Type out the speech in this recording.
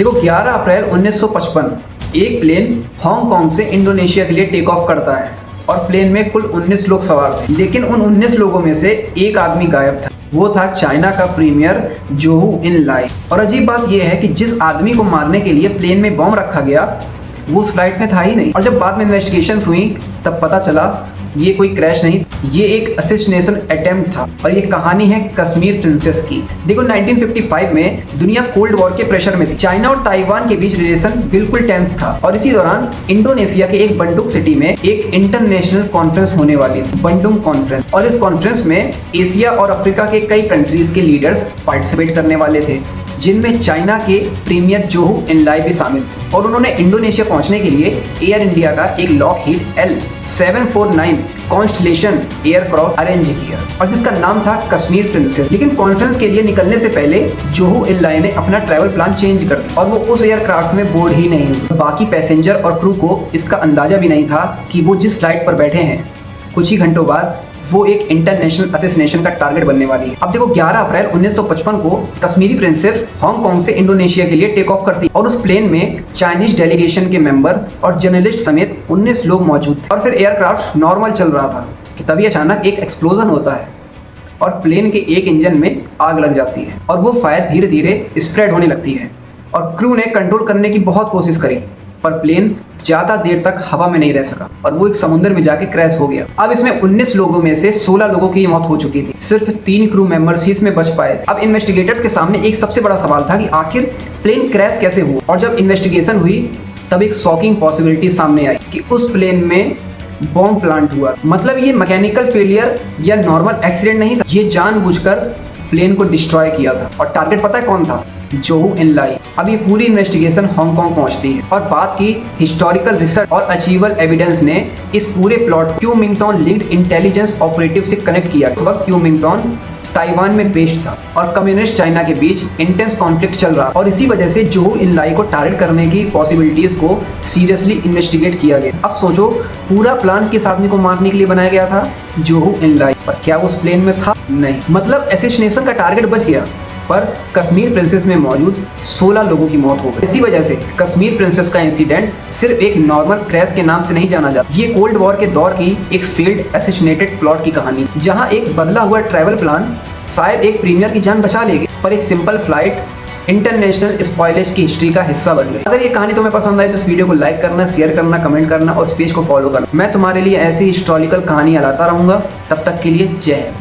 देखो 11 अप्रैल 1955 एक plane Hong Kong से इंडोनेशिया के लिए टेक ऑफ करता है और प्लेन में कुल 19 लोग सवार थे, लेकिन उन 19 लोगों में से एक आदमी गायब था। वो था चाइना का प्रीमियर जोहू इनलाई। और अजीब बात यह है कि जिस आदमी को मारने के लिए प्लेन में बॉम्ब रखा गया वो उस फ्लाइट में था ही नहीं। और जब बाद में इन्वेस्टिगेशन हुई तब पता चला ये कोई क्रैश नहीं, ये एक असैसिनेशन अटेम्प्ट था। और ये कहानी है कश्मीर प्रिंसेस की। देखो 1955 में दुनिया कोल्ड वॉर के प्रेशर में थी। चाइना और ताइवान के बीच रिलेशन बिल्कुल टेंस था और इसी दौरान इंडोनेशिया के एक बंडुक सिटी में एक इंटरनेशनल कॉन्फ्रेंस होने वाली थी, बंडुक कॉन्फ्रेंस। और इस कॉन्फ्रेंस में एशिया और अफ्रीका के कई कंट्रीज के लीडर्स पार्टिसिपेट करने वाले थे, जिनमें चाइना के प्रीमियर जोहू इनलाई भी शामिल थे। और उन्होंने इंडोनेशिया पहुंचने के लिए एयर इंडिया का एक Lockheed L749 constellation aircraft arrange किया और जिसका नाम था कश्मीर प्रिंसेस। लेकिन कॉन्फ्रेंस के लिए निकलने से पहले जोहू इनलाई ने अपना ट्रैवल प्लान चेंज कर दिया और वो उस एयरक्राफ्ट में बोर्ड ही नहीं हुए। बाकी पैसेंजर और क्रू को इसका अंदाजा भी नहीं था कि वो जिस फ्लाइट पर बैठे हैं कुछ ही घंटों बाद वो एक इंटरनेशनल असैसिनेशन का टारगेट बनने वाली है। अब देखो 11 अप्रैल 1955 को कश्मीरी प्रिंसेस हांगकांग से इंडोनेशिया के लिए टेक ऑफ करती और उस प्लेन में चाइनीज डेलीगेशन के मेंबर और जर्नलिस्ट समेत 19 लोग मौजूद थे। और फिर एयरक्राफ्ट नॉर्मल चल रहा था कि तभी अचानक एक एक्सप्लोजन होता है और प्लेन के एक इंजन में आग लग जाती है और वो फायर धीरे धीरे स्प्रेड होने लगती है। और क्रू ने कंट्रोल करने की बहुत कोशिश करी पर प्लेन ज्यादा देर तक हवा में नहीं रह सका और वो एक समुद्र में जाके क्रैश हो गया। अब इसमें 19 लोगों में से 16 लोगों की मौत हो चुकी थी, सिर्फ 3 क्रू मेंबर्स ही इसमें बच पाए थे। अब इन्वेस्टिगेटर्स के सामने एक सबसे बड़ा सवाल था कि आखिर प्लेन क्रैश कैसे हुआ। और जब इन्वेस्टिगेशन हुई तब एक शॉकिंग पॉसिबिलिटी सामने आई कि उस प्लेन में बॉम्ब प्लांट हुआ। मतलब ये मैकेनिकल फेलियर या नॉर्मल एक्सीडेंट नहीं था, ये जानबूझकर प्लेन को डिस्ट्रॉय किया था। और टारगेट पता है कौन था? जोहू इनलाई। अब ये पूरी इन्वेस्टिगेशन हांगकांग पहुंचती है और बात की हिस्टोरिकल रिसर्च और अचीवेबल एविडेंस ने इस पूरे प्लॉट क्यूमिंगटॉन लीड इंटेलिजेंस ऑपरेटिव से कनेक्ट किया। उस वक्त क्यूमिंगटॉन ताइवान में बेस्ड था और कम्युनिस्ट चाइना के बीच इंटेंस कॉन्फ्लिक्ट चल रहा और इसी वजह से जोहू इनलाई को टारगेट करने की पॉसिबिलिटीज को सीरियसली इन्वेस्टिगेट किया गया। अब सोचो पूरा प्लान किस आदमी को मारने के लिए बनाया गया था? जोहू इनलाई। पर क्या उस प्लेन में था? नहीं। मतलब असैसिनेशन का टारगेट बच गया पर कश्मीर प्रिंसेस में मौजूद 16 लोगों की मौत हो गई। इसी वजह से कश्मीर प्रिंसेस का इंसिडेंट सिर्फ एक नॉर्मल क्रैश के नाम से नहीं जाना जाता। ये कोल्ड वॉर के दौर की एक फेल्ड असैसिनेटेड प्लॉट की कहानी, जहां एक बदला हुआ ट्रैवल प्लान शायद एक प्रीमियर की जान बचा लेगी पर एक सिंपल फ्लाइट इंटरनेशनल स्पॉयलेज की हिस्ट्री का हिस्सा बन गई। अगर ये कहानी तुम्हें पसंद आई तो इस वीडियो को लाइक करना, शेयर करना, कमेंट करना और इस पेज को फॉलो करना। मैं तुम्हारे लिए ऐसी हिस्टोरिकल कहानियां लाता रहूंगा। तब तक के लिए जय हिंद।